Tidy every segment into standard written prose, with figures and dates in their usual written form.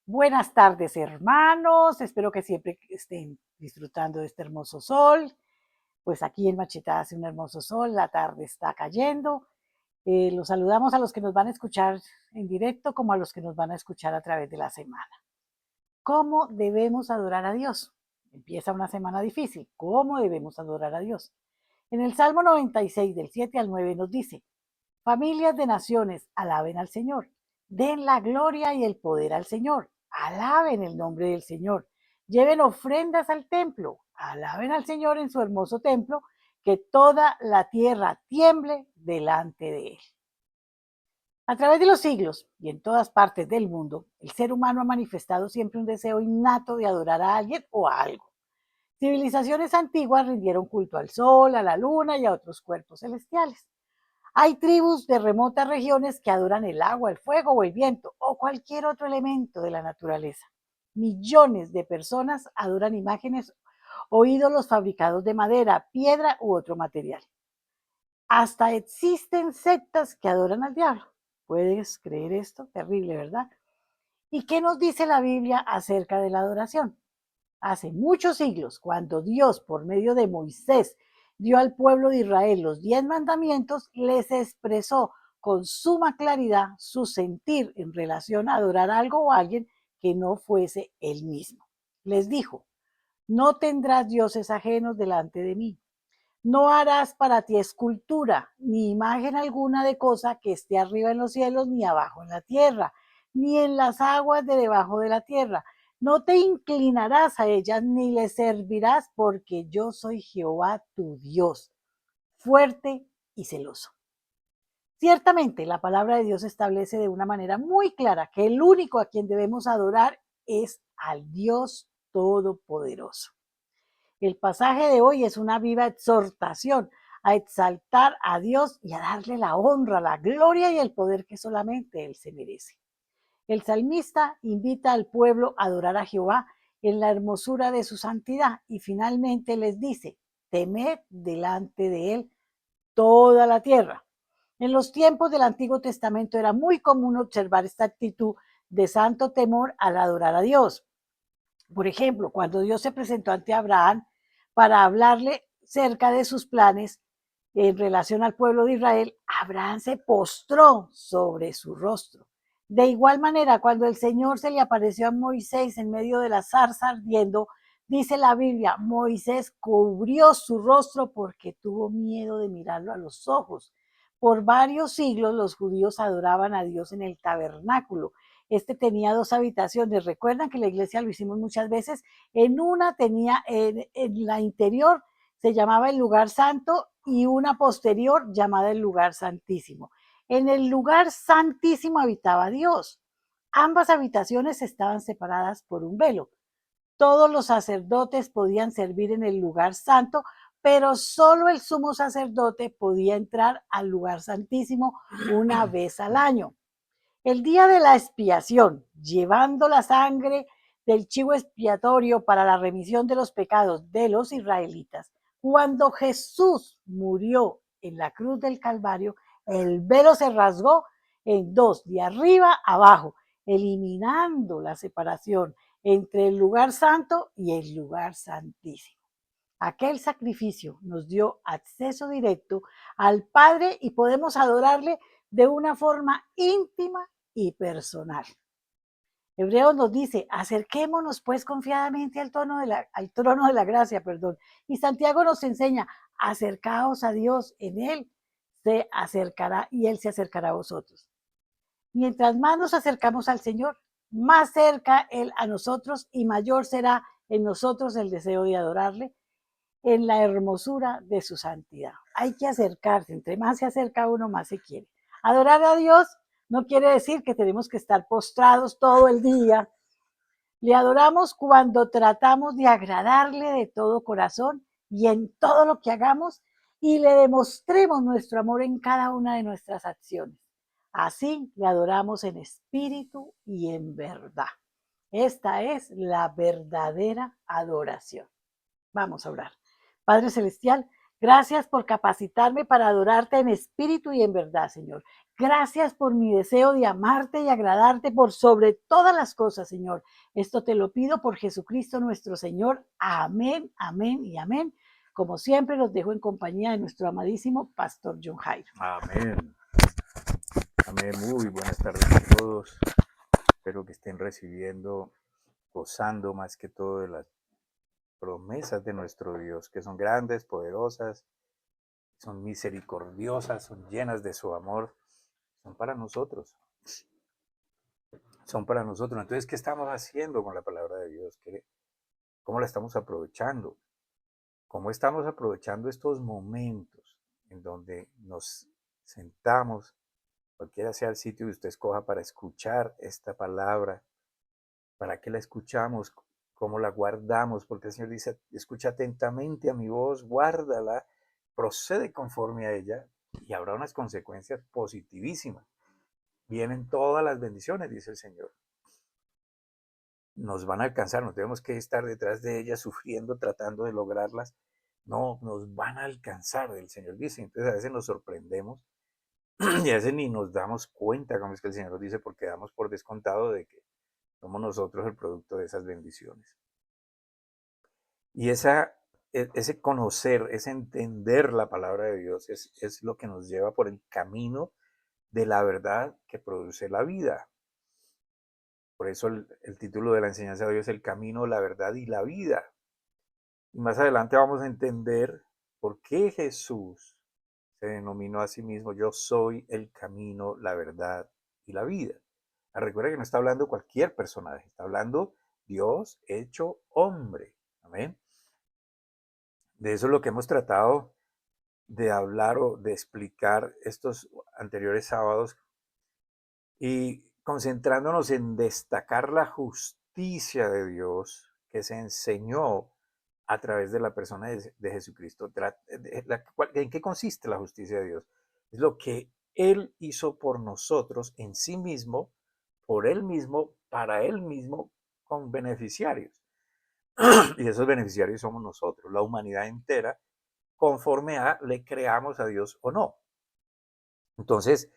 Buenas tardes, hermanos. Espero que siempre estén disfrutando de este hermoso sol. Pues aquí en Machita hace un hermoso sol, la tarde está cayendo. Los saludamos a los que nos van a escuchar en directo como a los que nos van a escuchar a través de la semana. ¿Cómo debemos adorar a Dios? Empieza una semana difícil. ¿Cómo debemos adorar a Dios? En el Salmo 96, del 7 al 9, nos dice: familias de naciones, alaben al Señor. Den la gloria y el poder al Señor. Alaben el nombre del Señor. Lleven ofrendas al templo. Alaben al Señor en su hermoso templo. Que toda la tierra tiemble delante de él. A través de los siglos y en todas partes del mundo, el ser humano ha manifestado siempre un deseo innato de adorar a alguien o a algo. Civilizaciones antiguas rindieron culto al sol, a la luna y a otros cuerpos celestiales. Hay tribus de remotas regiones que adoran el agua, el fuego o el viento o cualquier otro elemento de la naturaleza. Millones de personas adoran imágenes o ídolos fabricados de madera, piedra u otro material. Hasta existen sectas que adoran al diablo. ¿Puedes creer esto? Terrible, ¿verdad? ¿Y qué nos dice la Biblia acerca de la adoración? Hace muchos siglos, cuando Dios, por medio de Moisés, dio al pueblo de Israel los 10 mandamientos, les expresó con suma claridad su sentir en relación a adorar algo o a alguien que no fuese él mismo. Les dijo: no tendrás dioses ajenos delante de mí. No harás para ti escultura, ni imagen alguna de cosa que esté arriba en los cielos, ni abajo en la tierra, ni en las aguas de debajo de la tierra. No te inclinarás a ellas, ni les servirás, porque yo soy Jehová tu Dios, fuerte y celoso. Ciertamente, la palabra de Dios establece de una manera muy clara que el único a quien debemos adorar es al Dios Todopoderoso. El pasaje de hoy es una viva exhortación a exaltar a Dios y a darle la honra, la gloria y el poder que solamente Él se merece. El salmista invita al pueblo a adorar a Jehová en la hermosura de su santidad y finalmente les dice: temed delante de Él toda la tierra. En los tiempos del Antiguo Testamento era muy común observar esta actitud de santo temor al adorar a Dios. Por ejemplo, cuando Dios se presentó ante Abraham para hablarle cerca de sus planes en relación al pueblo de Israel, Abraham se postró sobre su rostro. De igual manera, cuando el Señor se le apareció a Moisés en medio de la zarza ardiendo, dice la Biblia: Moisés cubrió su rostro porque tuvo miedo de mirarlo a los ojos. Por varios siglos los judíos adoraban a Dios en el tabernáculo. Este tenía dos habitaciones. Recuerdan que la iglesia lo hicimos muchas veces. En una tenía, en la interior se llamaba el lugar santo y una posterior llamada el lugar santísimo. En el lugar santísimo habitaba Dios. Ambas habitaciones estaban separadas por un velo. Todos los sacerdotes podían servir en el lugar santo, pero solo el sumo sacerdote podía entrar al lugar santísimo una vez al año. El día de la expiación, llevando la sangre del chivo expiatorio para la remisión de los pecados de los israelitas, cuando Jesús murió en la cruz del Calvario, el velo se rasgó en dos, de arriba a abajo, eliminando la separación entre el lugar santo y el lugar santísimo. Aquel sacrificio nos dio acceso directo al Padre y podemos adorarle de una forma íntima y personal. Hebreos nos dice: acerquémonos pues confiadamente al trono de la gracia, Y Santiago nos enseña: acercaos a Dios, en Él se acercará y Él se acercará a vosotros. Mientras más nos acercamos al Señor, más cerca Él a nosotros y mayor será en nosotros el deseo de adorarle en la hermosura de su santidad. Hay que acercarse, entre más se acerca uno, más se quiere. Adorar a Dios no quiere decir que tenemos que estar postrados todo el día. Le adoramos cuando tratamos de agradarle de todo corazón y en todo lo que hagamos, y le demostremos nuestro amor en cada una de nuestras acciones. Así le adoramos en espíritu y en verdad. Esta es la verdadera adoración. Vamos a orar. Padre Celestial, Gracias por capacitarme para adorarte en espíritu y en verdad, Señor. Gracias por mi deseo de amarte y agradarte por sobre todas las cosas, Señor. Esto te lo pido por Jesucristo nuestro Señor. Amén, amén y amén. Como siempre, los dejo en compañía de nuestro amadísimo Pastor John Jairo. Amén. Amén. Muy buenas tardes a todos. Espero que estén recibiendo, gozando más que todo de las promesas de nuestro Dios, que son grandes, poderosas, son misericordiosas, son llenas de su amor, son para nosotros. Son para nosotros. Entonces, ¿qué estamos haciendo con la palabra de Dios? ¿Cómo la estamos aprovechando? ¿Cómo estamos aprovechando estos momentos en donde nos sentamos, cualquiera sea el sitio que usted escoja para escuchar esta palabra? ¿Para qué la escuchamos? ¿Cómo la guardamos? Porque el Señor dice, escucha atentamente a mi voz, guárdala, procede conforme a ella y habrá unas consecuencias positivísimas. Vienen todas las bendiciones, dice el Señor. Nos van a alcanzar, no tenemos que estar detrás de ellas sufriendo, tratando de lograrlas. No, nos van a alcanzar, el Señor dice. Entonces a veces nos sorprendemos y a veces ni nos damos cuenta, como es que el Señor nos dice, porque damos por descontado de que somos nosotros el producto de esas bendiciones. Y ese conocer, ese entender la palabra de Dios es lo que nos lleva por el camino de la verdad que produce la vida. Por eso el título de la enseñanza de hoy es el camino, la verdad y la vida. Y más adelante vamos a entender por qué Jesús se denominó a sí mismo, yo soy el camino, la verdad y la vida. Recuerda que no está hablando cualquier personaje, está hablando Dios hecho hombre. Amén. De eso es lo que hemos tratado de hablar o de explicar estos anteriores sábados y concentrándonos en destacar la justicia de Dios que se enseñó a través de la persona de Jesucristo. ¿En qué consiste la justicia de Dios? Es lo que Él hizo por nosotros en sí mismo, por Él mismo, para Él mismo, con beneficiarios. Y esos beneficiarios somos nosotros, la humanidad entera, conforme a le creamos a Dios o no. Entonces,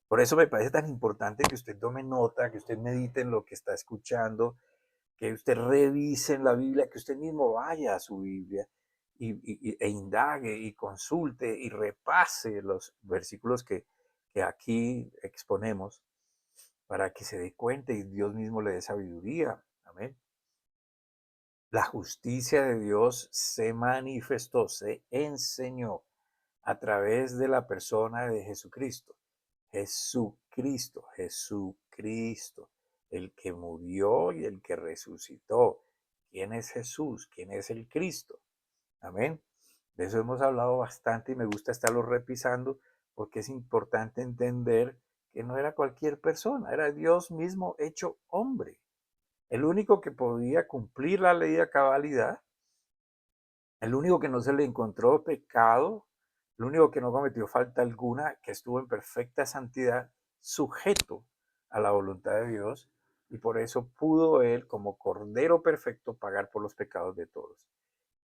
por eso me parece tan importante que usted tome nota, que usted medite en lo que está escuchando, que usted revise en la Biblia, que usted mismo vaya a su Biblia e indague y consulte y repase los versículos que aquí exponemos para que se dé cuenta y Dios mismo le dé sabiduría. Amén. La justicia de Dios se manifestó, se enseñó a través de la persona de Jesucristo. Jesucristo, Jesucristo, el que murió y el que resucitó. ¿Quién es Jesús? ¿Quién es el Cristo? Amén. De eso hemos hablado bastante y me gusta estarlo repisando porque es importante entender que no era cualquier persona, era Dios mismo hecho hombre. El único que podía cumplir la ley a cabalidad, el único que no se le encontró pecado, el único que no cometió falta alguna, que estuvo en perfecta santidad, sujeto a la voluntad de Dios, y por eso pudo él, como Cordero perfecto, pagar por los pecados de todos.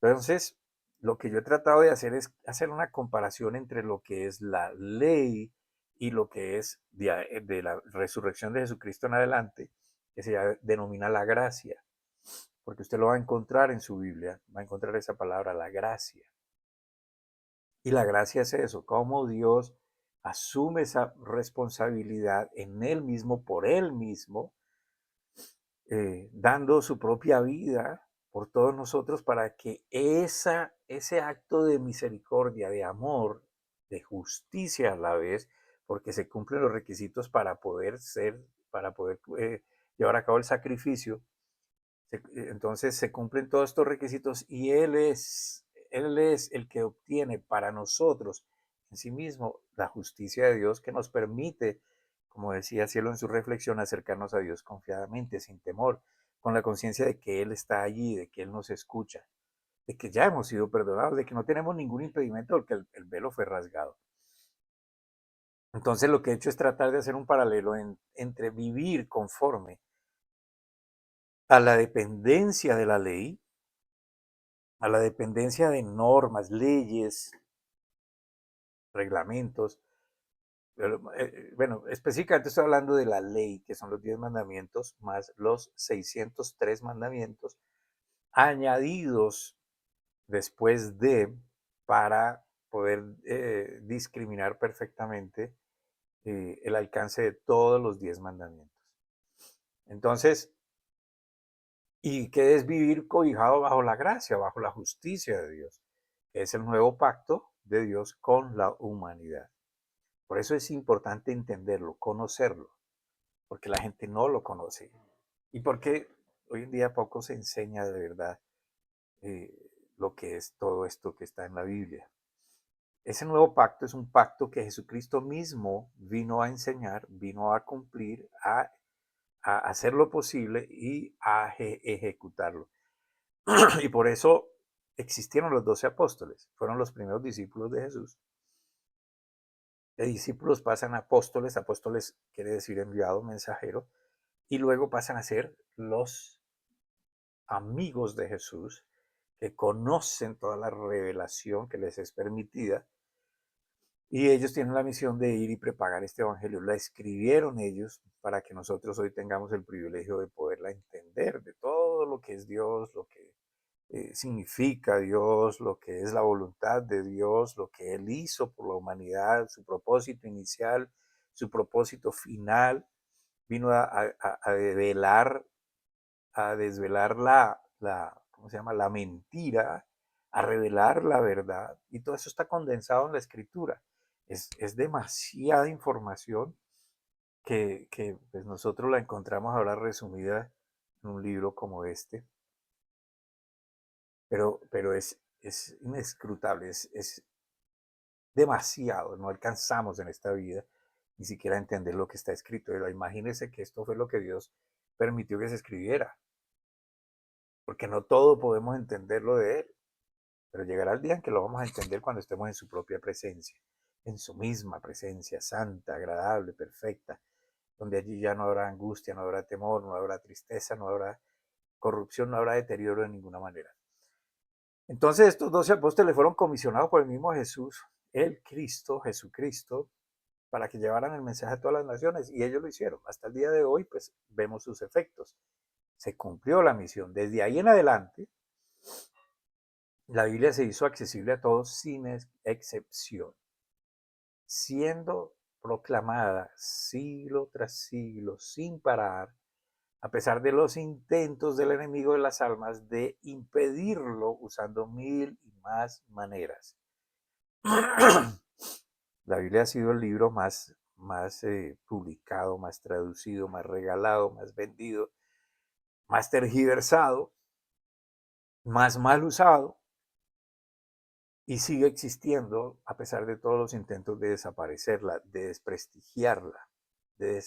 Entonces, lo que yo he tratado de hacer es hacer una comparación entre lo que es la ley y lo que es de la resurrección de Jesucristo en adelante, que se denomina la gracia, porque usted lo va a encontrar en su Biblia, va a encontrar esa palabra, la gracia. Y la gracia es eso, cómo Dios asume esa responsabilidad en Él mismo, por Él mismo, dando su propia vida por todos nosotros para que ese acto de misericordia, de amor, de justicia a la vez, porque se cumplen los requisitos para poder llevar a cabo el sacrificio. Entonces se cumplen todos estos requisitos y Él es el que obtiene para nosotros en sí mismo la justicia de Dios que nos permite, como decía Cielo en su reflexión, acercarnos a Dios confiadamente, sin temor, con la conciencia de que Él está allí, de que Él nos escucha, de que ya hemos sido perdonados, de que no tenemos ningún impedimento porque el velo fue rasgado. Entonces lo que he hecho es tratar de hacer un paralelo entre vivir conforme a la dependencia de la ley a la dependencia de normas, leyes, reglamentos. Bueno, específicamente estoy hablando de la ley, que son los 10 mandamientos, más los 603 mandamientos añadidos después de, para poder discriminar perfectamente el alcance de todos los 10 mandamientos. Entonces, ¿y qué es vivir cobijado bajo la gracia, bajo la justicia de Dios? Es el nuevo pacto de Dios con la humanidad. Por eso es importante entenderlo, conocerlo, porque la gente no lo conoce. Y porque hoy en día poco se enseña de verdad eh, lo que es todo esto que está en la Biblia. Ese nuevo pacto es un pacto que Jesucristo mismo vino a enseñar, vino a cumplir, a hacer lo posible y a ejecutarlo. Y por eso existieron los 12 apóstoles, fueron los primeros discípulos de Jesús. De discípulos pasan a apóstoles, apóstoles quiere decir enviado, mensajero, y luego pasan a ser los amigos de Jesús, que conocen toda la revelación que les es permitida, y ellos tienen la misión de ir y prepagar este evangelio. La escribieron ellos para que nosotros hoy tengamos el privilegio de poderla entender, de todo lo que es Dios, lo que significa Dios, lo que es la voluntad de Dios, lo que Él hizo por la humanidad, su propósito inicial, su propósito final. Vino a develar, a desvelar ¿cómo se llama? La mentira, a revelar la verdad. Y todo eso está condensado en la escritura. Es demasiada información que pues nosotros la encontramos ahora resumida en un libro como este. Pero es inescrutable, es demasiado, no alcanzamos en esta vida ni siquiera a entender lo que está escrito. Pero imagínense que esto fue lo que Dios permitió que se escribiera, porque no todo podemos entenderlo de Él, pero llegará el día en que lo vamos a entender cuando estemos en su propia presencia, en su misma presencia, santa, agradable, perfecta, donde allí ya no habrá angustia, no habrá temor, no habrá tristeza, no habrá corrupción, no habrá deterioro de ninguna manera. Entonces estos 12 apóstoles fueron comisionados por el mismo Jesús, el Cristo, Jesucristo, para que llevaran el mensaje a todas las naciones, y ellos lo hicieron. Hasta el día de hoy, pues vemos sus efectos. Se cumplió la misión. Desde ahí en adelante, la Biblia se hizo accesible a todos sin excepción, siendo proclamada siglo tras siglo, sin parar, a pesar de los intentos del enemigo de las almas de impedirlo usando mil y más maneras. La Biblia ha sido el libro más publicado, más traducido, más regalado, más vendido, más tergiversado, más mal usado, y sigue existiendo a pesar de todos los intentos de desaparecerla, de desprestigiarla, de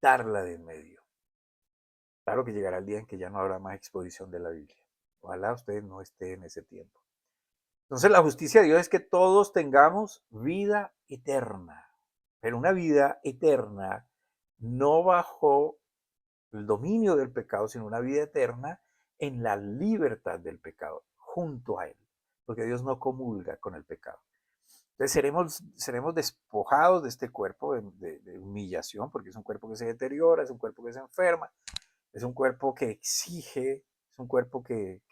quitarla de en medio. Claro que llegará el día en que ya no habrá más exposición de la Biblia. Ojalá usted no esté en ese tiempo. Entonces la justicia de Dios es que todos tengamos vida eterna, pero una vida eterna no bajo el dominio del pecado, sino una vida eterna en la libertad del pecado, junto a Él, porque Dios no comulga con el pecado. Entonces seremos despojados de este cuerpo de humillación, porque es un cuerpo que se deteriora, es un cuerpo que se enferma, es un cuerpo que exige, es un cuerpo que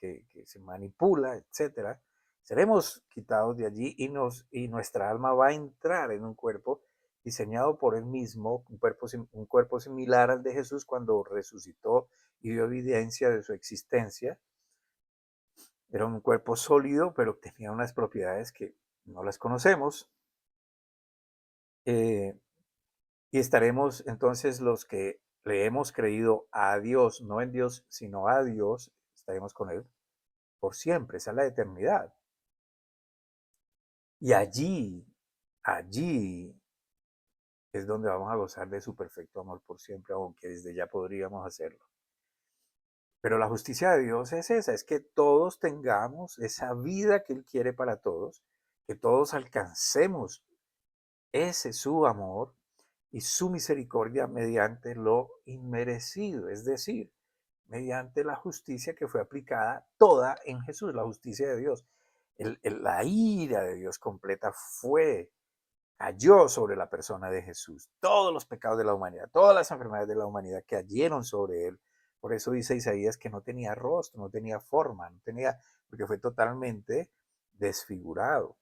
se manipula, etc. Seremos quitados de allí y nuestra alma va a entrar en un cuerpo diseñado por Él mismo, un cuerpo similar al de Jesús cuando resucitó y dio evidencia de su existencia. Era un cuerpo sólido, pero tenía unas propiedades que no las conocemos. Eh, y estaremos entonces los que le hemos creído a Dios, no en Dios, sino a Dios, estaremos con Él por siempre, esa es la eternidad. Y allí es donde vamos a gozar de su perfecto amor por siempre, aunque desde ya podríamos hacerlo. Pero la justicia de Dios es esa, es que todos tengamos esa vida que Él quiere para todos, que todos alcancemos ese su amor y su misericordia mediante lo inmerecido, es decir, mediante la justicia que fue aplicada toda en Jesús, la justicia de Dios. La ira de Dios completa cayó sobre la persona de Jesús. Todos los pecados de la humanidad, todas las enfermedades de la humanidad cayeron sobre él. Por eso dice Isaías que no tenía rostro, no tenía forma, porque fue totalmente desfigurado.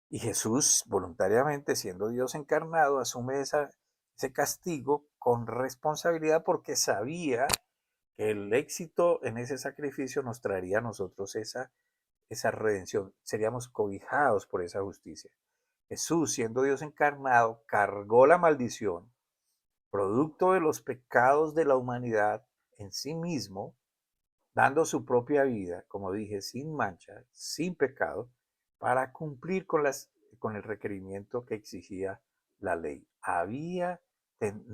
Y Jesús, voluntariamente, siendo Dios encarnado, asume ese castigo con responsabilidad porque sabía que el éxito en ese sacrificio nos traería a nosotros esa redención. Seríamos cobijados por esa justicia. Jesús, siendo Dios encarnado, cargó la maldición, producto de los pecados de la humanidad en sí mismo, dando su propia vida, como dije, sin mancha, sin pecado, para cumplir con el requerimiento que exigía la ley.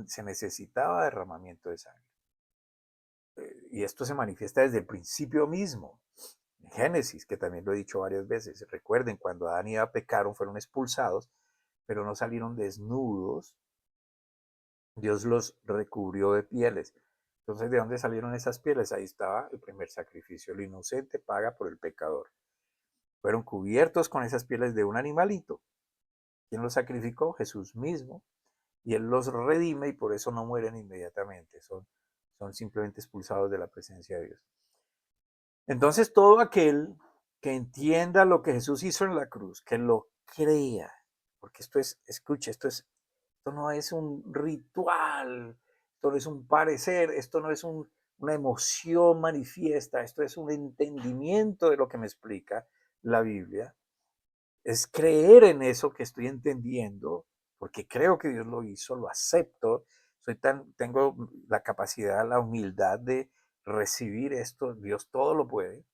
Se necesitaba derramamiento de sangre. Y esto se manifiesta desde el principio mismo. En Génesis, que también lo he dicho varias veces, recuerden, cuando Adán y Eva pecaron, fueron expulsados, pero no salieron desnudos. Dios los recubrió de pieles. Entonces, ¿de dónde salieron esas pieles? Ahí estaba el primer sacrificio. El inocente paga por el pecador. Fueron cubiertos con esas pieles de un animalito. ¿Quién los sacrificó? Jesús mismo. Y Él los redime y por eso no mueren inmediatamente. Son simplemente expulsados de la presencia de Dios. Entonces, todo aquel que entienda lo que Jesús hizo en la cruz, que lo crea, porque escuche, esto no es un ritual, esto no es un parecer, esto no es una emoción manifiesta, esto es un entendimiento de lo que me explica la Biblia. Es creer en eso que estoy entendiendo, porque creo que Dios lo hizo, lo acepto, tengo la capacidad, la humildad de recibir esto, Dios todo lo puede,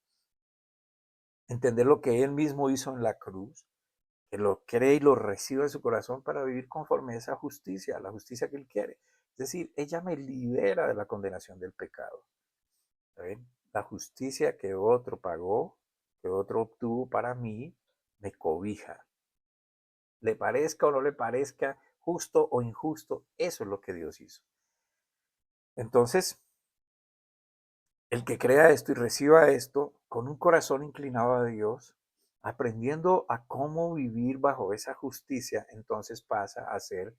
entender lo que Él mismo hizo en la cruz, que lo cree y lo reciba en su corazón para vivir conforme a esa justicia, la justicia que Él quiere. Es decir, ella me libera de la condenación del pecado. ¿Saben? La justicia que otro pagó, que otro obtuvo para mí, me cobija. Le parezca o no le parezca, justo o injusto, eso es lo que Dios hizo. Entonces, el que crea esto y reciba esto con un corazón inclinado a Dios, aprendiendo a cómo vivir bajo esa justicia, entonces pasa a ser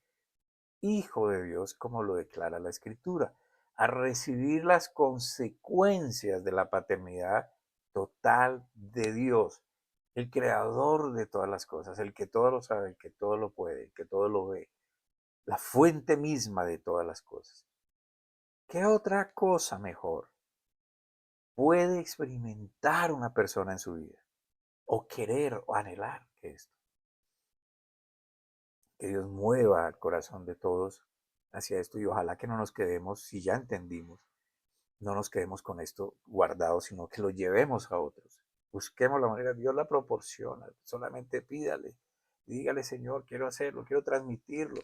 hijo de Dios, como lo declara la Escritura, a recibir las consecuencias de la paternidad total de Dios, el creador de todas las cosas, el que todo lo sabe, el que todo lo puede, el que todo lo ve, la fuente misma de todas las cosas. ¿Qué otra cosa mejor puede experimentar una persona en su vida? O querer o anhelar que esto. Que Dios mueva el corazón de todos hacia esto y ojalá que no nos quedemos, si ya entendimos, no nos quedemos con esto guardado, sino que lo llevemos a otros. Busquemos la manera, Dios la proporciona, solamente pídale, dígale, Señor, quiero hacerlo, quiero transmitirlo.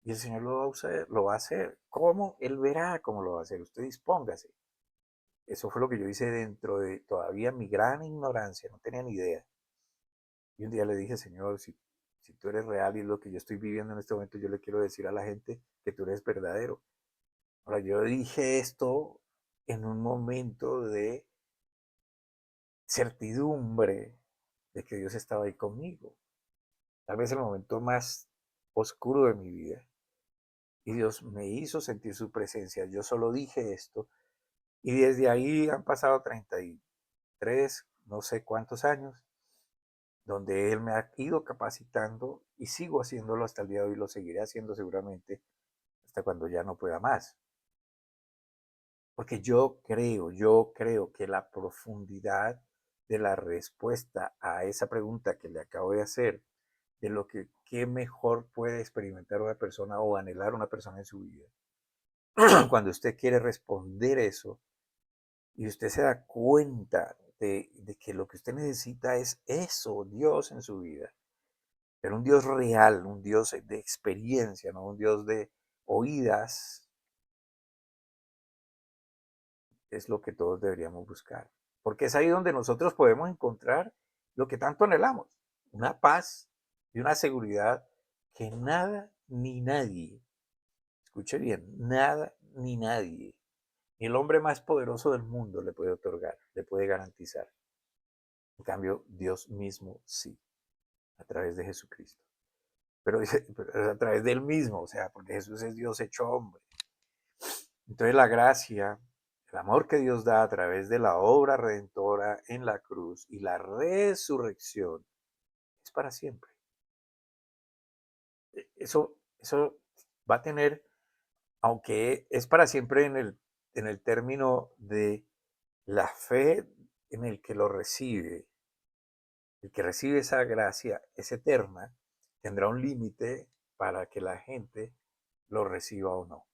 Y el Señor lo va a hacer. ¿Cómo? Él verá cómo lo va a hacer. Usted dispóngase. Eso fue lo que yo hice dentro de todavía mi gran ignorancia, no tenía ni idea. Y un día le dije, Señor, si tú eres real y es lo que yo estoy viviendo en este momento, yo le quiero decir a la gente que tú eres verdadero. Ahora, yo dije esto en un momento de certidumbre de que Dios estaba ahí conmigo. Tal vez el momento más oscuro de mi vida. Y Dios me hizo sentir su presencia. Yo solo dije esto. Y desde ahí han pasado 33, no sé cuántos años, donde Él me ha ido capacitando y sigo haciéndolo hasta el día de hoy, lo seguiré haciendo seguramente hasta cuando ya no pueda más. Porque yo creo que la profundidad de la respuesta a esa pregunta que le acabo de hacer, de lo que qué mejor puede experimentar una persona o anhelar una persona en su vida, cuando usted quiere responder eso y usted se da cuenta de que lo que usted necesita es eso, Dios en su vida, pero un Dios real, un Dios de experiencia, no un Dios de oídas, es lo que todos deberíamos buscar. Porque es ahí donde nosotros podemos encontrar lo que tanto anhelamos, una paz y una seguridad que nada ni nadie, escuche bien, nada ni nadie ni el hombre más poderoso del mundo le puede otorgar, le puede garantizar. En cambio, Dios mismo sí, a través de Jesucristo. Pero a través de él mismo, o sea, porque Jesús es Dios hecho hombre. Entonces la gracia, el amor que Dios da a través de la obra redentora en la cruz y la resurrección es para siempre. Eso va a tener, aunque es para siempre en el término de la fe en el que lo recibe, el que recibe esa gracia es eterna, tendrá un límite para que la gente lo reciba o no.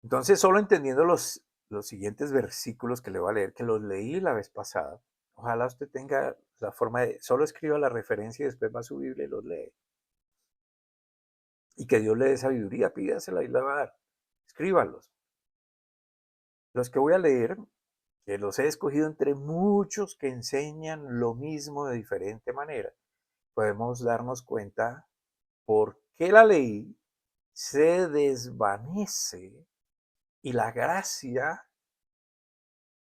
Entonces, solo entendiendo los siguientes versículos que le voy a leer, que los leí la vez pasada, ojalá usted tenga la forma de, solo escriba la referencia y después va a su Biblia y los lee. Y que Dios le dé sabiduría, pídasela y la va a dar. Escríbalos. Los que voy a leer, que los he escogido entre muchos que enseñan lo mismo de diferente manera, podemos darnos cuenta por qué la ley se desvanece y la gracia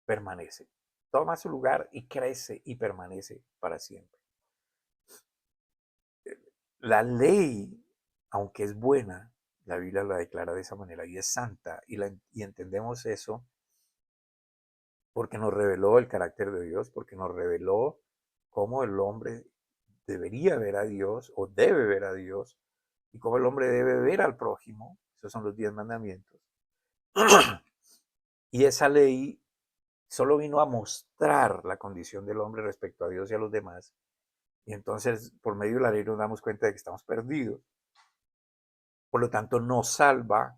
permanece. Toma su lugar y crece y permanece para siempre. La ley, aunque es buena, la Biblia la declara de esa manera y es santa y entendemos eso porque nos reveló el carácter de Dios, porque nos reveló cómo el hombre debería ver a Dios o debe ver a Dios y cómo el hombre debe ver al prójimo. Esos son los 10 mandamientos. Y esa ley solo vino a mostrar la condición del hombre respecto a Dios y a los demás. Y entonces, por medio de la ley nos damos cuenta de que estamos perdidos. Por lo tanto, no salva,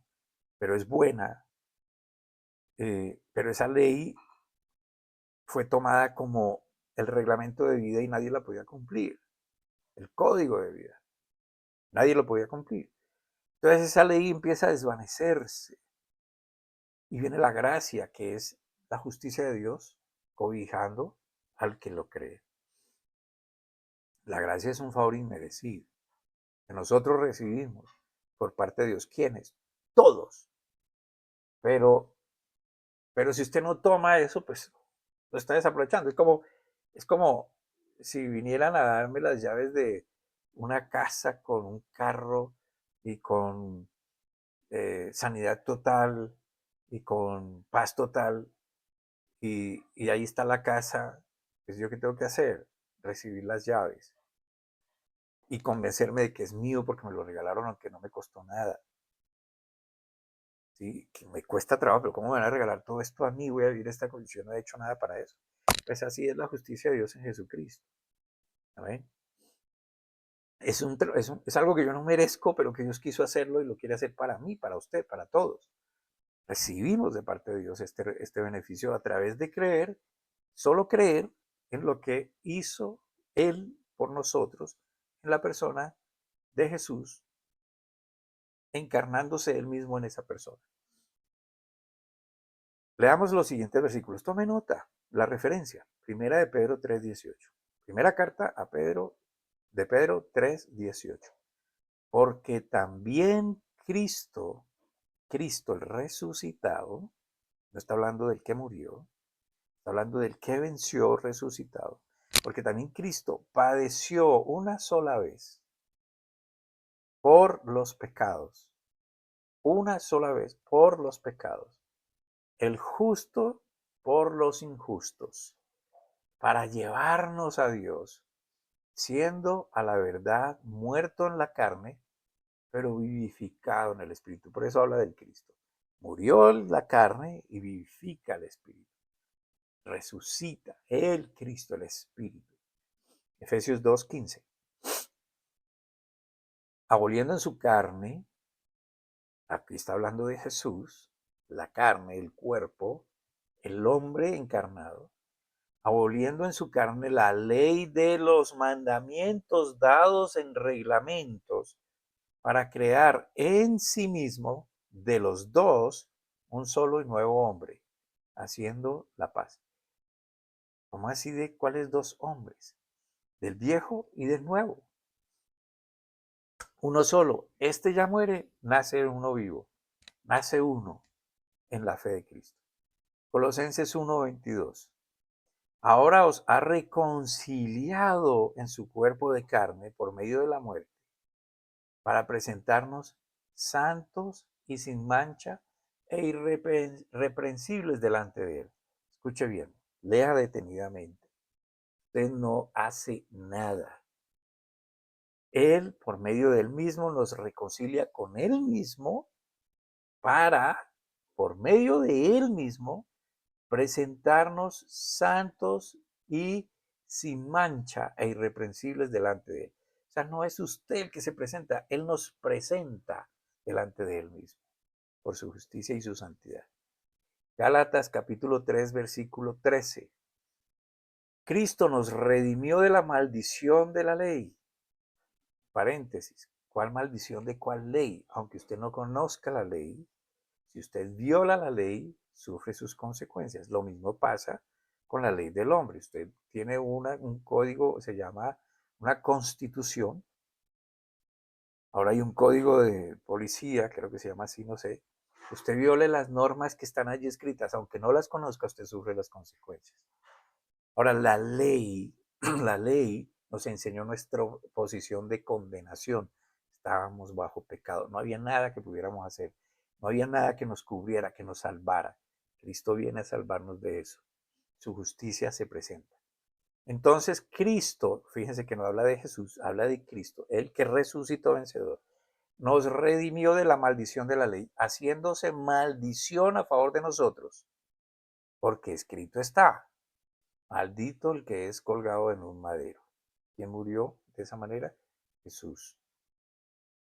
pero es buena. Pero esa ley fue tomada como el reglamento de vida y nadie la podía cumplir. El código de vida. Nadie lo podía cumplir. Entonces esa ley empieza a desvanecerse. Y viene la gracia, que es la justicia de Dios, cobijando al que lo cree. La gracia es un favor inmerecido que nosotros recibimos por parte de Dios. ¿Quiénes? Todos. Pero si usted no toma eso, pues lo está desaprovechando. Es como si vinieran a darme las llaves de una casa con un carro y con sanidad total y con paz total y ahí está la casa. Pues yo qué tengo que hacer, recibir las llaves y convencerme de que es mío porque me lo regalaron aunque no me costó nada. ¿Sí? Que me cuesta trabajo, pero ¿cómo me van a regalar todo esto a mí? Voy a vivir esta condición, no he hecho nada para eso. Pues así es la justicia de Dios en Jesucristo. ¿Amén? Es algo que yo no merezco, pero que Dios quiso hacerlo y lo quiere hacer para mí, para usted, para todos. Recibimos de parte de Dios este beneficio a través de creer, solo creer en lo que hizo Él por nosotros, en la persona de Jesús, encarnándose Él mismo en esa persona. Leamos los siguientes versículos. Tome nota, la referencia. Primera de Pedro 3:18. Primera carta a Pedro, de Pedro 3:18. Porque también Cristo el resucitado, no está hablando del que murió, está hablando del que venció resucitado, porque también Cristo padeció una sola vez por los pecados, una sola vez por los pecados, el justo por los injustos, para llevarnos a Dios, siendo a la verdad muerto en la carne, pero vivificado en el Espíritu. Por eso habla del Cristo. Murió en la carne y vivifica el Espíritu. Resucita el Cristo, el Espíritu. Efesios 2:15. Aboliendo en su carne, aquí está hablando de Jesús, la carne, el cuerpo, el hombre encarnado, aboliendo en su carne la ley de los mandamientos dados en reglamentos para crear en sí mismo de los dos un solo y nuevo hombre, haciendo la paz. ¿Cómo así de cuáles dos hombres? Del viejo y del nuevo. Uno solo. Este ya muere, nace uno vivo. Nace uno. en la fe de Cristo. Colosenses 1:22. Ahora os ha reconciliado en su cuerpo de carne por medio de la muerte, para presentarnos santos y sin mancha e irreprensibles delante de Él. Escuche bien, lea detenidamente. Usted no hace nada. Él, por medio del mismo, nos reconcilia con Él mismo para, por medio de Él mismo, presentarnos santos y sin mancha e irreprensibles delante de Él. O sea, no es usted el que se presenta, Él nos presenta delante de Él mismo, por su justicia y su santidad. Gálatas capítulo 3, versículo 13. Cristo nos redimió de la maldición de la ley. Paréntesis, ¿cuál maldición de cuál ley? Aunque usted no conozca la ley, si usted viola la ley, sufre sus consecuencias. Lo mismo pasa con la ley del hombre. Usted tiene un código, se llama una constitución. Ahora hay un código de policía, creo que se llama así, no sé. Usted viole las normas que están allí escritas, aunque no las conozca, usted sufre las consecuencias. Ahora, la ley, la ley nos enseñó nuestra posición de condenación. Estábamos bajo pecado, no había nada que pudiéramos hacer, no había nada que nos cubriera, que nos salvara. Cristo viene a salvarnos de eso. Su justicia se presenta. Entonces, Cristo, fíjense que no habla de Jesús, habla de Cristo, el que resucitó vencedor, nos redimió de la maldición de la ley, haciéndose maldición a favor de nosotros, porque escrito está: maldito el que es colgado en un madero. ¿Quién murió de esa manera? Jesús.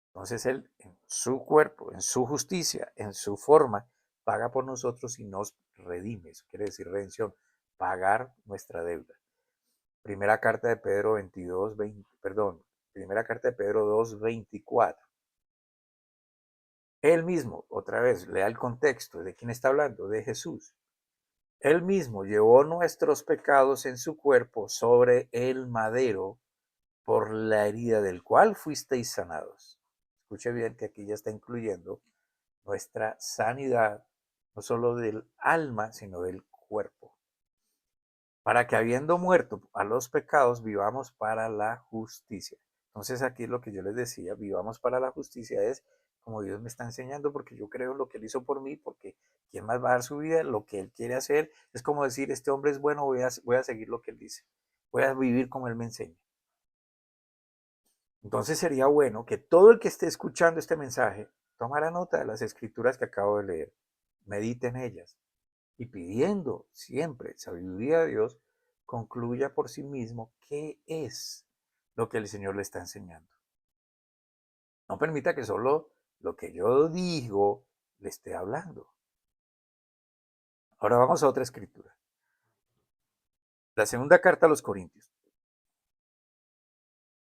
Entonces Él, en su cuerpo, en su justicia, en su forma, paga por nosotros y nos redime. Eso quiere decir redención, pagar nuestra deuda. Primera carta de Pedro 22, 20, perdón, primera carta de Pedro 2, 24. Él mismo, otra vez, lea el contexto. ¿De quién está hablando? De Jesús. Él mismo llevó nuestros pecados en su cuerpo sobre el madero, por la herida del cual fuisteis sanados. Escuche bien que aquí ya está incluyendo nuestra sanidad, no solo del alma, sino del cuerpo. Para que habiendo muerto a los pecados, vivamos para la justicia. Entonces aquí lo que yo les decía, vivamos para la justicia, es como Dios me está enseñando, porque yo creo en lo que Él hizo por mí, porque ¿quién más va a dar su vida? Lo que Él quiere hacer es como decir, este hombre es bueno, voy a seguir lo que Él dice, voy a vivir como Él me enseña. Entonces sería bueno que todo el que esté escuchando este mensaje tomara nota de las escrituras que acabo de leer, medite en ellas y, pidiendo siempre sabiduría a Dios, concluya por sí mismo qué es lo que el Señor le está enseñando. No permita que solo lo que yo digo le esté hablando. Ahora vamos a otra escritura. La segunda carta a los Corintios,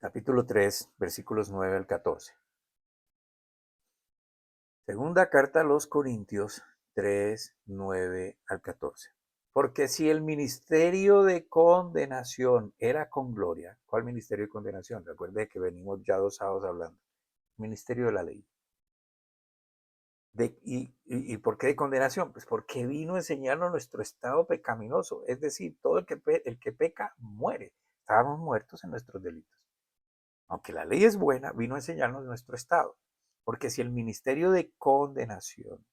capítulo 3, versículos 9 al 14. Segunda carta a los Corintios 3, 9 al 14. Porque si el ministerio de condenación era con gloria, ¿cuál ministerio de condenación? Recuerde que venimos ya 2 sábados hablando. Ministerio de la ley. ¿Y por qué de condenación? Pues porque vino a enseñarnos nuestro estado pecaminoso. Es decir, todo el que peca muere. Estábamos muertos en nuestros delitos. Aunque la ley es buena, vino a enseñarnos nuestro estado. Porque si el ministerio de condenación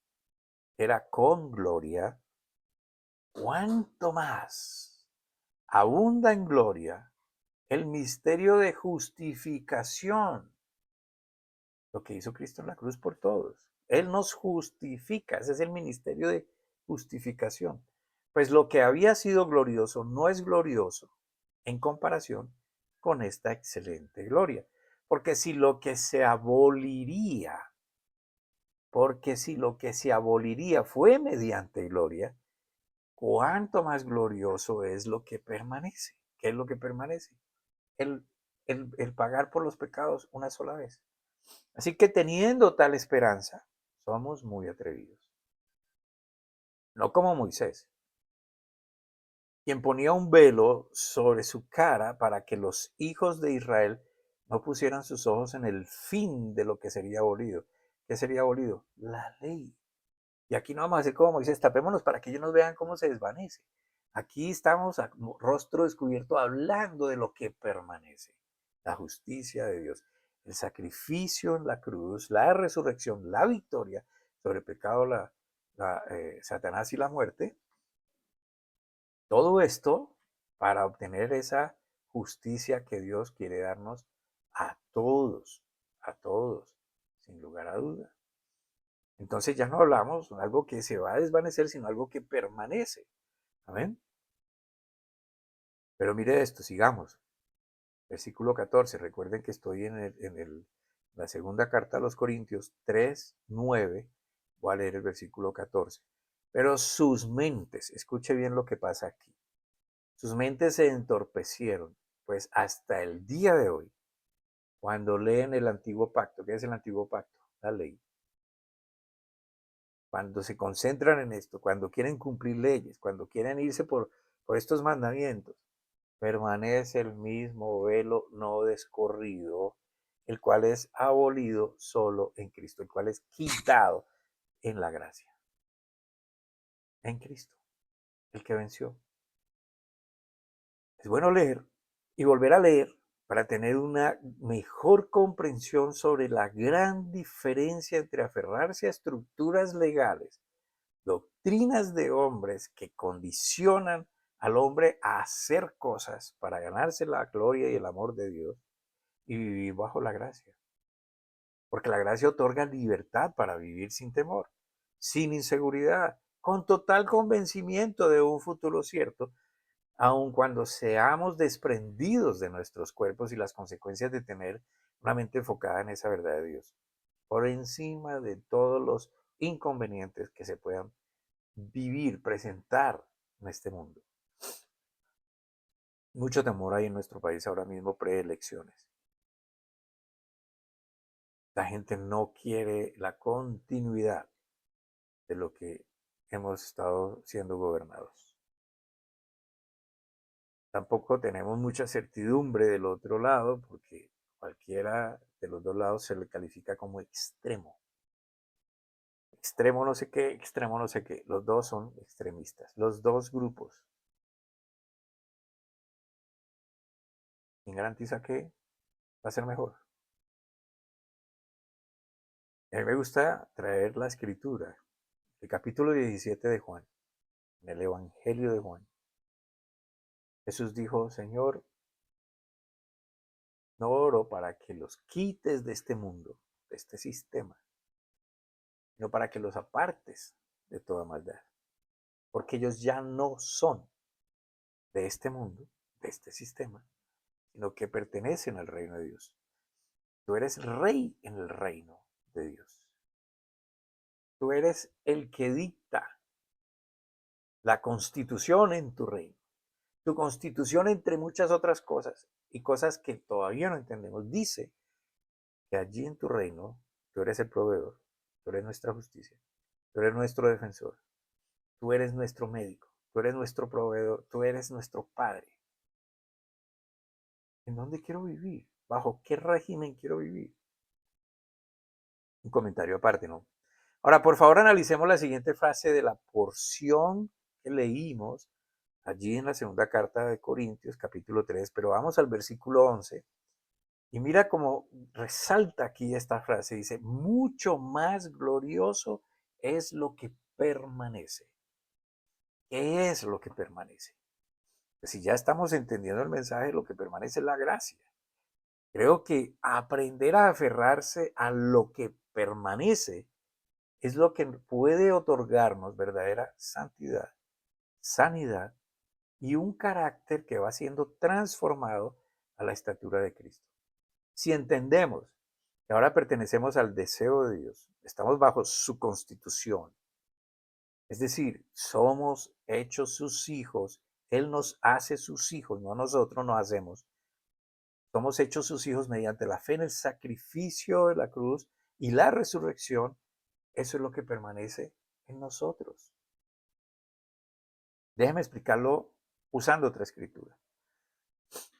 era con gloria, ¿cuánto más abunda en gloria el misterio de justificación? Lo que hizo Cristo en la cruz por todos. Él nos justifica, ese es el ministerio de justificación. Pues lo que había sido glorioso no es glorioso en comparación con esta excelente gloria. Porque si lo que se aboliría, fue mediante gloria, cuánto más glorioso es lo que permanece. ¿Qué es lo que permanece? El, el pagar por los pecados una sola vez. Así que, teniendo tal esperanza, somos muy atrevidos. No como Moisés, quien ponía un velo sobre su cara para que los hijos de Israel no pusieran sus ojos en el fin de lo que sería abolido. ¿Qué sería abolido? La ley. Y aquí no vamos a hacer como Moisés, tapémonos para que ellos nos vean cómo se desvanece. Aquí estamos a rostro descubierto hablando de lo que permanece, la justicia de Dios, el sacrificio en la cruz, la resurrección, la victoria sobre el pecado, Satanás y la muerte. Todo esto para obtener esa justicia que Dios quiere darnos a todos, sin lugar a duda. Entonces ya no hablamos de algo que se va a desvanecer, sino algo que permanece. Amén. Pero mire esto, sigamos. Versículo 14. Recuerden que estoy en la segunda carta a los Corintios 3:9. Voy a leer el versículo 14. Pero sus mentes, escuche bien lo que pasa aquí. Sus mentes se entorpecieron, pues hasta el día de hoy, cuando leen el antiguo pacto, ¿qué es el antiguo pacto? La ley. Cuando se concentran en esto, cuando quieren cumplir leyes, cuando quieren irse por estos mandamientos, permanece el mismo velo no descorrido, el cual es abolido solo en Cristo, el cual es quitado en la gracia. En Cristo, el que venció. Es bueno leer y volver a leer para tener una mejor comprensión sobre la gran diferencia entre aferrarse a estructuras legales, doctrinas de hombres que condicionan al hombre a hacer cosas para ganarse la gloria y el amor de Dios y vivir bajo la gracia. Porque la gracia otorga libertad para vivir sin temor, sin inseguridad, con total convencimiento de un futuro cierto, aun cuando seamos desprendidos de nuestros cuerpos y las consecuencias de tener una mente enfocada en esa verdad de Dios, por encima de todos los inconvenientes que se puedan vivir, presentar en este mundo. Mucho temor hay en nuestro país ahora mismo preelecciones. La gente no quiere la continuidad de lo que hemos estado siendo gobernados. Tampoco tenemos mucha certidumbre del otro lado porque cualquiera de los dos lados se le califica como extremo. Extremo no sé qué, extremo no sé qué. Los dos son extremistas. Los dos grupos. ¿Quién garantiza que va a ser mejor? A mí me gusta traer la escritura, el capítulo 17 de Juan, en el Evangelio de Juan. Jesús dijo, Señor, no oro para que los quites de este mundo, de este sistema, sino para que los apartes de toda maldad. Porque ellos ya no son de este mundo, de este sistema, sino que pertenecen al reino de Dios. Tú eres rey en el reino de Dios. Tú eres el que dicta la constitución en tu reino. Tu constitución, entre muchas otras cosas, y cosas que todavía no entendemos, dice que allí en tu reino tú eres el proveedor, tú eres nuestra justicia, tú eres nuestro defensor, tú eres nuestro médico, tú eres nuestro proveedor, tú eres nuestro padre. ¿En dónde quiero vivir? ¿Bajo qué régimen quiero vivir? Un comentario aparte, ¿no? Ahora, por favor, analicemos la siguiente frase de la porción que leímos allí en la segunda carta de Corintios, capítulo 3, pero vamos al versículo 11. Y mira cómo resalta aquí esta frase. Dice, mucho más glorioso es lo que permanece. ¿Qué es lo que permanece? Pues si ya estamos entendiendo el mensaje, lo que permanece es la gracia. Creo que aprender a aferrarse a lo que permanece es lo que puede otorgarnos verdadera santidad, sanidad y un carácter que va siendo transformado a la estatura de Cristo. Si entendemos que ahora pertenecemos al deseo de Dios, estamos bajo su constitución, es decir, somos hechos sus hijos, Él nos hace sus hijos, no nosotros nos hacemos. Somos hechos sus hijos mediante la fe en el sacrificio de la cruz y la resurrección. Eso es lo que permanece en nosotros. Déjeme explicarlo usando otra escritura.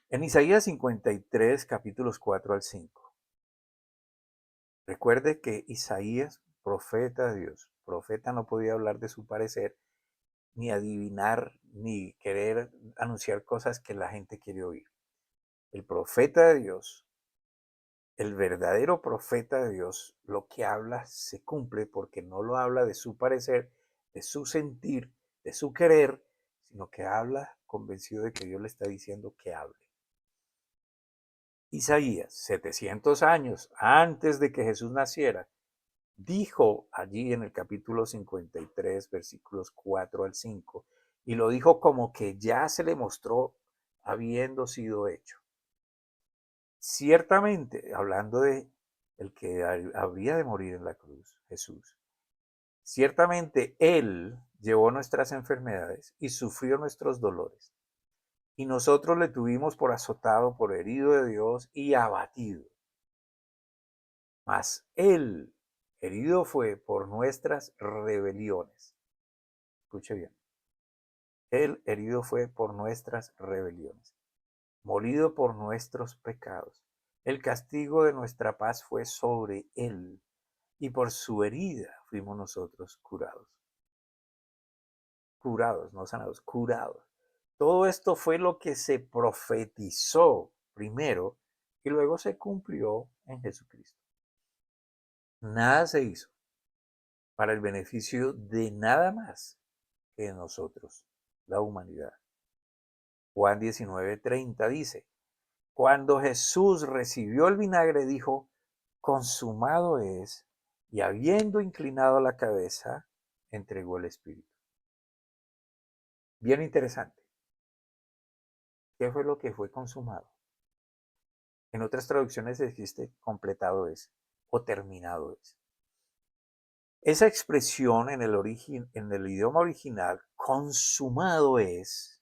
En Isaías 53, capítulos 4 al 5. Recuerde que Isaías, profeta de Dios, profeta no podía hablar de su parecer, ni adivinar, ni querer anunciar cosas que la gente quiere oír. El profeta de Dios, el verdadero profeta de Dios, lo que habla se cumple porque no lo habla de su parecer, de su sentir, de su querer, sino que habla convencido de que Dios le está diciendo que hable. Isaías, 700 años antes de que Jesús naciera, dijo allí en el capítulo 53, versículos 4 al 5, y lo dijo como que ya se le mostró habiendo sido hecho. Ciertamente, hablando de el que habría de morir en la cruz, Jesús, ciertamente Él llevó nuestras enfermedades y sufrió nuestros dolores, y nosotros le tuvimos por azotado, por herido de Dios y abatido. Mas Él herido fue por nuestras rebeliones. Escuche bien. Él herido fue por nuestras rebeliones, molido por nuestros pecados. El castigo de nuestra paz fue sobre Él, y por su herida fuimos nosotros curados. Curados, no sanados, curados. Todo esto fue lo que se profetizó primero y luego se cumplió en Jesucristo. Nada se hizo para el beneficio de nada más que de nosotros, la humanidad. Juan 19:30 dice, cuando Jesús recibió el vinagre dijo, consumado es, y habiendo inclinado la cabeza, entregó el Espíritu. Bien interesante. ¿Qué fue lo que fue consumado? En otras traducciones existe completado es o terminado es. Esa expresión en el idioma original, consumado es,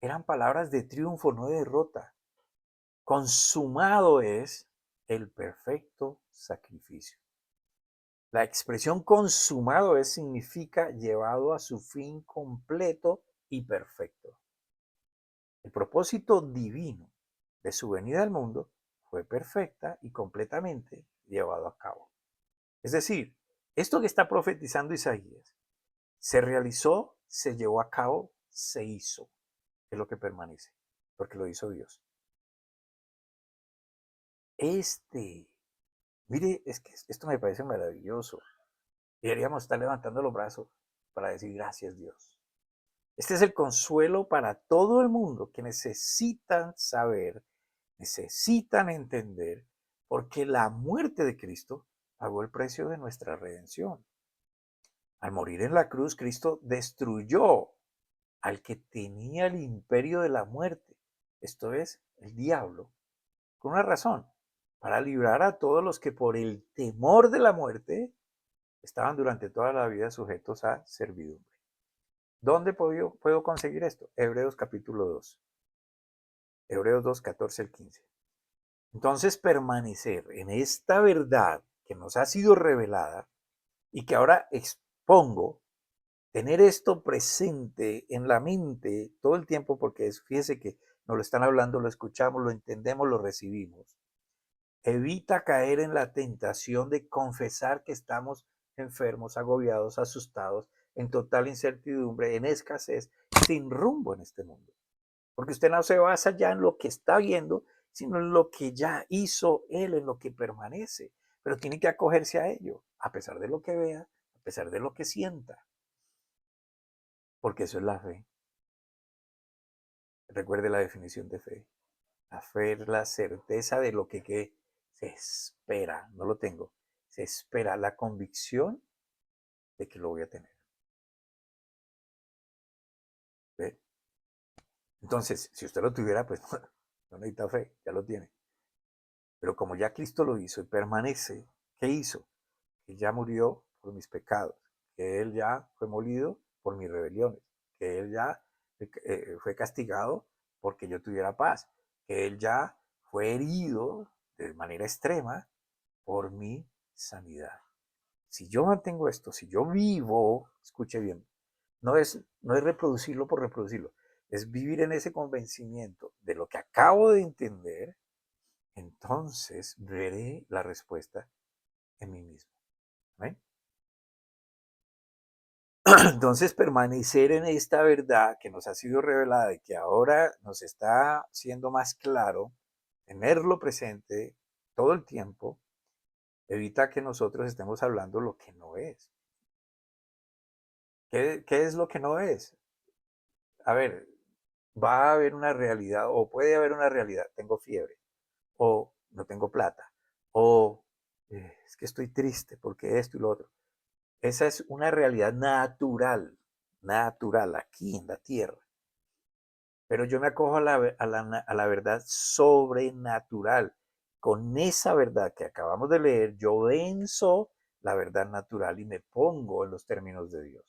eran palabras de triunfo, no de derrota. Consumado es el perfecto sacrificio. La expresión consumado es significa llevado a su fin completo y perfecto. El propósito divino de su venida al mundo fue perfecta y completamente llevado a cabo. Es decir, esto que está profetizando Isaías se realizó, se llevó a cabo, se hizo, es lo que permanece, porque lo hizo Dios. Mire, es que esto me parece maravilloso. Deberíamos estar levantando los brazos para decir gracias Dios. Este es el consuelo para todo el mundo que necesitan saber, necesitan entender, porque la muerte de Cristo pagó el precio de nuestra redención. Al morir en la cruz, Cristo destruyó al que tenía el imperio de la muerte, esto es, el diablo, con una razón, para librar a todos los que por el temor de la muerte estaban durante toda la vida sujetos a servidumbre. ¿Dónde puedo conseguir esto? Hebreos capítulo 2. Hebreos 2, 14 al 15. Entonces, permanecer en esta verdad que nos ha sido revelada y que ahora expongo, tener esto presente en la mente todo el tiempo, porque fíjese que nos lo están hablando, lo escuchamos, lo entendemos, lo recibimos. Evita caer en la tentación de confesar que estamos enfermos, agobiados, asustados, en total incertidumbre, en escasez, sin rumbo en este mundo. Porque usted no se basa ya en lo que está viendo, sino en lo que ya hizo Él, en lo que permanece. Pero tiene que acogerse a ello, a pesar de lo que vea, a pesar de lo que sienta. Porque eso es la fe. Recuerde la definición de fe. La fe es la certeza de lo que se espera. No lo tengo. Se espera la convicción de que lo voy a tener. ¿Ve? Entonces, si usted lo tuviera, pues no necesita fe, ya lo tiene. Pero como ya Cristo lo hizo y permanece, ¿qué hizo? Que ya murió por mis pecados, que Él ya fue molido por mis rebeliones, que Él ya fue castigado porque yo tuviera paz, que Él ya fue herido de manera extrema por mi sanidad. Si yo mantengo esto, si yo vivo, escuche bien, no es reproducirlo por reproducirlo, es vivir en ese convencimiento de lo que acabo de entender, entonces veré la respuesta en mí mismo. ¿Ven? Entonces, permanecer en esta verdad que nos ha sido revelada y que ahora nos está siendo más claro, tenerlo presente todo el tiempo, evita que nosotros estemos hablando lo que no es. ¿Qué es lo que no es? A ver, va a haber una realidad o puede haber una realidad. Tengo fiebre o no tengo plata o es que estoy triste porque esto y lo otro. Esa es una realidad natural, natural aquí en la tierra. Pero yo me acojo a la verdad sobrenatural. Con esa verdad que acabamos de leer, yo venzo la verdad natural y me pongo en los términos de Dios.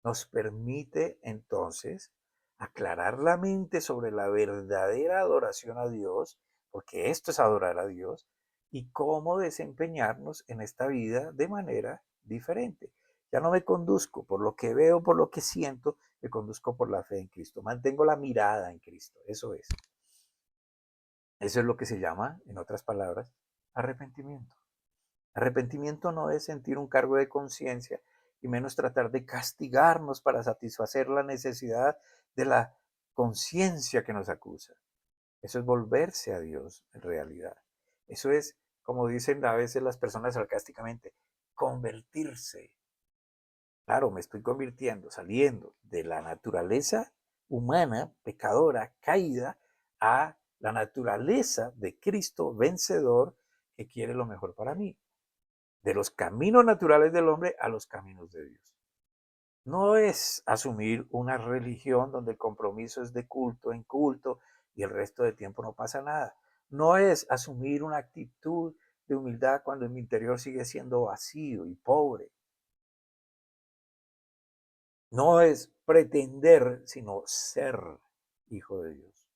Nos permite entonces aclarar la mente sobre la verdadera adoración a Dios, porque esto es adorar a Dios, y cómo desempeñarnos en esta vida de manera diferente. Ya no me conduzco por lo que veo, por lo que siento, me conduzco por la fe en Cristo. Mantengo la mirada en Cristo. Eso es. Eso es lo que se llama, en otras palabras, arrepentimiento. Arrepentimiento no es sentir un cargo de conciencia y menos tratar de castigarnos para satisfacer la necesidad de la conciencia que nos acusa. Eso es volverse a Dios en realidad. Eso es, como dicen a veces las personas sarcásticamente, convertirse. Claro, me estoy convirtiendo, saliendo de la naturaleza humana, pecadora, caída, a la naturaleza de Cristo vencedor que quiere lo mejor para mí. De los caminos naturales del hombre a los caminos de Dios. No es asumir una religión donde el compromiso es de culto en culto y el resto del tiempo no pasa nada. No es asumir una actitud de humildad cuando en mi interior sigue siendo vacío y pobre. No es pretender, sino ser hijo de Dios.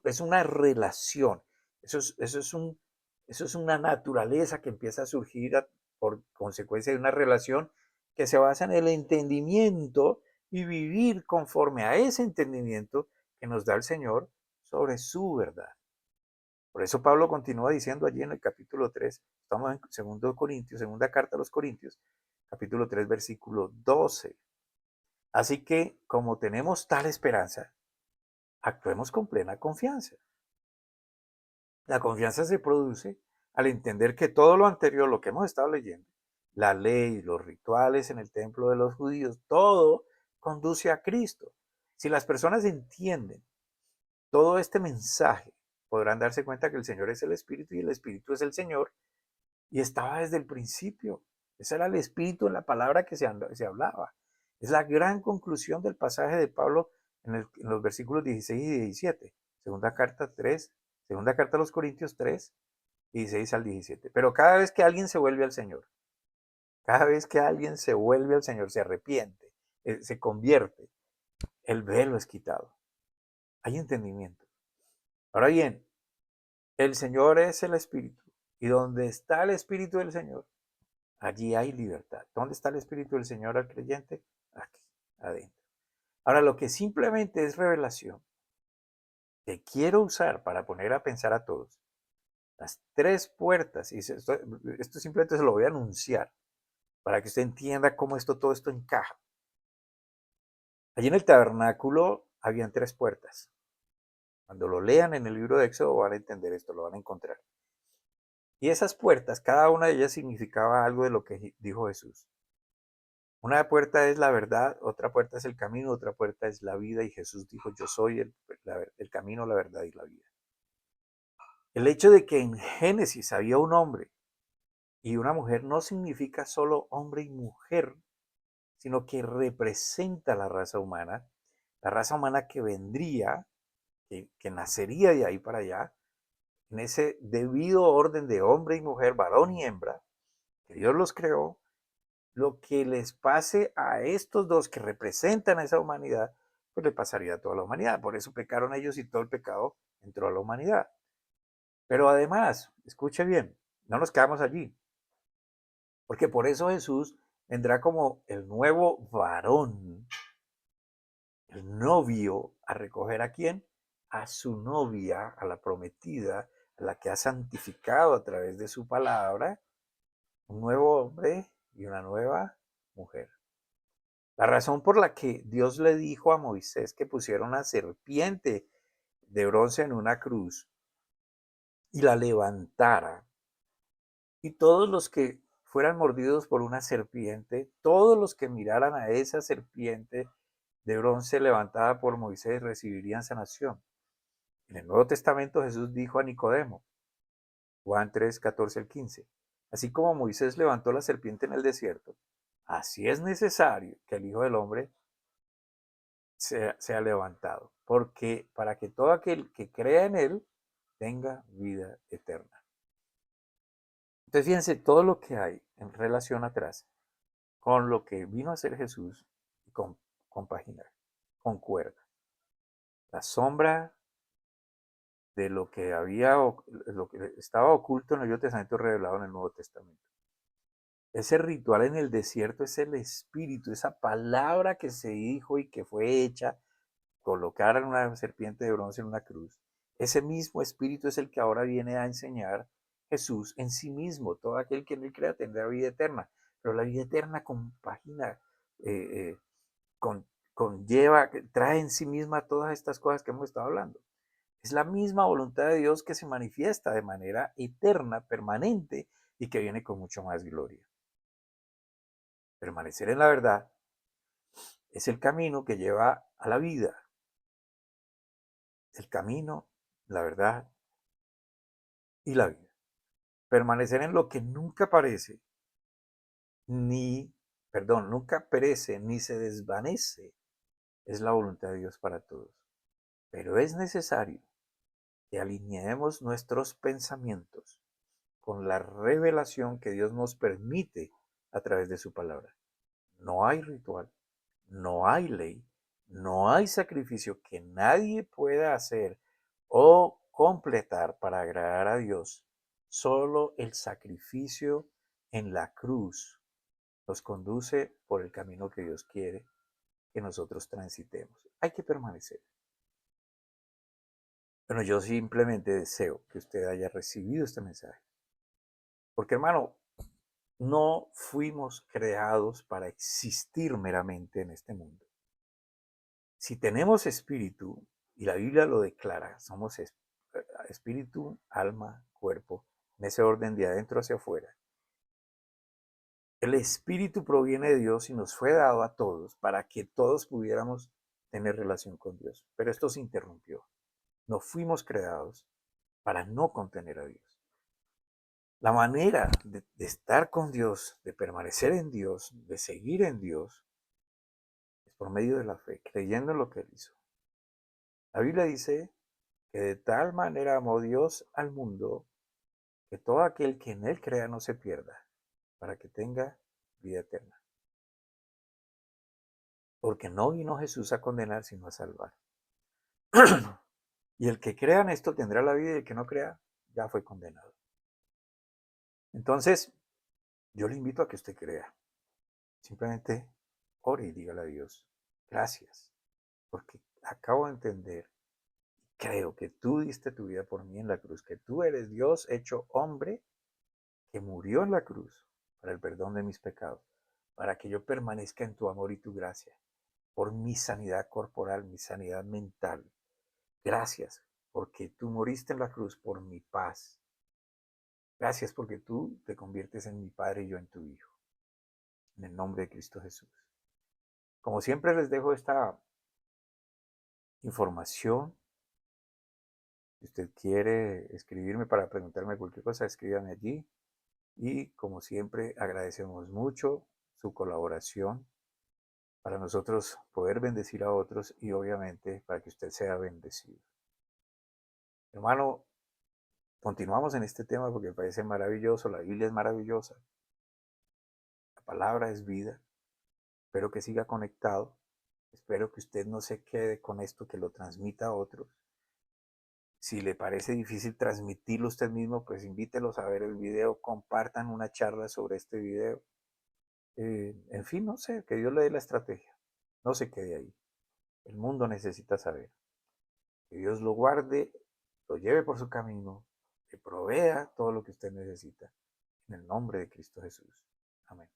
Es una relación. Eso es una naturaleza que empieza a surgir por consecuencia de una relación que se basa en el entendimiento y vivir conforme a ese entendimiento que nos da el Señor sobre su verdad. Por eso Pablo continúa diciendo allí en el capítulo 3, estamos en 2 Corintios, segunda carta a los Corintios, capítulo 3, versículo 12. Así que, como tenemos tal esperanza, actuemos con plena confianza. La confianza se produce al entender que todo lo anterior, lo que hemos estado leyendo, la ley, los rituales en el templo de los judíos, todo conduce a Cristo. Si las personas entienden todo este mensaje, podrán darse cuenta que el Señor es el Espíritu y el Espíritu es el Señor y estaba desde el principio. Ese era el Espíritu en la palabra que se hablaba. Es la gran conclusión del pasaje de Pablo en los versículos 16 y 17. Segunda carta a los Corintios 3, 16 al 17. Pero cada vez que alguien se vuelve al Señor, cada vez que alguien se vuelve al Señor, se arrepiente, se convierte, el velo es quitado. Hay entendimiento. Ahora bien, el Señor es el Espíritu. Y donde está el Espíritu del Señor, allí hay libertad. ¿Dónde está el Espíritu del Señor al creyente? Aquí, adentro. Ahora, lo que simplemente es revelación, que quiero usar para poner a pensar a todos, las tres puertas, y esto simplemente se lo voy a anunciar, para que usted entienda cómo todo esto encaja. Allí en el tabernáculo habían tres puertas. Cuando lo lean en el libro de Éxodo van a entender esto, lo van a encontrar. Y esas puertas, cada una de ellas significaba algo de lo que dijo Jesús. Una puerta es la verdad, otra puerta es el camino, otra puerta es la vida. Y Jesús dijo, yo soy el camino, la verdad y la vida. El hecho de que en Génesis había un hombre y una mujer no significa solo hombre y mujer, sino que representa la raza humana que vendría, que nacería de ahí para allá, en ese debido orden de hombre y mujer, varón y hembra, que Dios los creó. Lo que les pase a estos dos que representan a esa humanidad, pues le pasaría a toda la humanidad. Por eso pecaron ellos y todo el pecado entró a la humanidad. Pero además, escuche bien, no nos quedamos allí, porque por eso Jesús vendrá como el nuevo varón, el novio, a recoger a quién, a su novia, a la prometida, a la que ha santificado a través de su palabra, un nuevo hombre y una nueva mujer. La razón por la que Dios le dijo a Moisés que pusiera una serpiente de bronce en una cruz y la levantara, y todos los que fueran mordidos por una serpiente, todos los que miraran a esa serpiente de bronce levantada por Moisés recibirían sanación. En el Nuevo Testamento Jesús dijo a Nicodemo, Juan 3, 14 al 15, así como Moisés levantó la serpiente en el desierto, así es necesario que el Hijo del Hombre sea levantado, porque para que todo aquel que crea en él tenga vida eterna. Entonces fíjense todo lo que hay en relación atrás con lo que vino a hacer Jesús y con compaginar, concuerda. La sombra de lo que lo que estaba oculto en el Viejo Testamento revelado en el Nuevo Testamento. Ese ritual en el desierto es el espíritu, esa palabra que se dijo y que fue hecha, colocar en una serpiente de bronce en una cruz. Ese mismo espíritu es el que ahora viene a enseñar Jesús en sí mismo. Todo aquel que en él crea tendrá vida eterna, pero la vida eterna compagina, eh, eh, con, conlleva, trae en sí misma todas estas cosas que hemos estado hablando. Es la misma voluntad de Dios que se manifiesta de manera eterna, permanente y que viene con mucho más gloria. Permanecer en la verdad es el camino que lleva a la vida. El camino, la verdad y la vida. Permanecer en lo que nunca parece, nunca perece, ni se desvanece, es la voluntad de Dios para todos. Pero es necesario que alineemos nuestros pensamientos con la revelación que Dios nos permite a través de su palabra. No hay ritual, no hay ley, no hay sacrificio que nadie pueda hacer o completar para agradar a Dios. Solo el sacrificio en la cruz nos conduce por el camino que Dios quiere que nosotros transitemos. Hay que permanecer. Bueno, yo simplemente deseo que usted haya recibido este mensaje. Porque hermano, no fuimos creados para existir meramente en este mundo. Si tenemos espíritu, y la Biblia lo declara, somos espíritu, alma, cuerpo, en ese orden de adentro hacia afuera. El espíritu proviene de Dios y nos fue dado a todos para que todos pudiéramos tener relación con Dios. Pero esto se interrumpió. No fuimos creados para no contener a Dios. La manera de estar con Dios, de permanecer en Dios, de seguir en Dios, es por medio de la fe, creyendo en lo que Él hizo. La Biblia dice que de tal manera amó Dios al mundo que todo aquel que en Él crea no se pierda, para que tenga vida eterna. Porque no vino Jesús a condenar, sino a salvar. Y el que crea en esto tendrá la vida y el que no crea ya fue condenado. Entonces, yo le invito a que usted crea. Simplemente ore y dígale a Dios, gracias, porque acabo de entender, creo que tú diste tu vida por mí en la cruz, que tú eres Dios hecho hombre, que murió en la cruz para el perdón de mis pecados, para que yo permanezca en tu amor y tu gracia, por mi sanidad corporal, mi sanidad mental. Gracias, porque tú moriste en la cruz por mi paz. Gracias porque tú te conviertes en mi Padre y yo en tu Hijo. En el nombre de Cristo Jesús. Como siempre les dejo esta información. Si usted quiere escribirme para preguntarme cualquier cosa, escríbame allí. Y como siempre, agradecemos mucho su colaboración para nosotros poder bendecir a otros y obviamente para que usted sea bendecido. Hermano, continuamos en este tema porque me parece maravilloso, la Biblia es maravillosa, la palabra es vida, espero que siga conectado, espero que usted no se quede con esto, que lo transmita a otros. Si le parece difícil transmitirlo usted mismo, pues invítelos a ver el video, compartan una charla sobre este video. En fin, no sé, que Dios le dé la estrategia, no se quede ahí. El mundo necesita saber. Que Dios lo guarde, lo lleve por su camino, que provea todo lo que usted necesita. En el nombre de Cristo Jesús. Amén.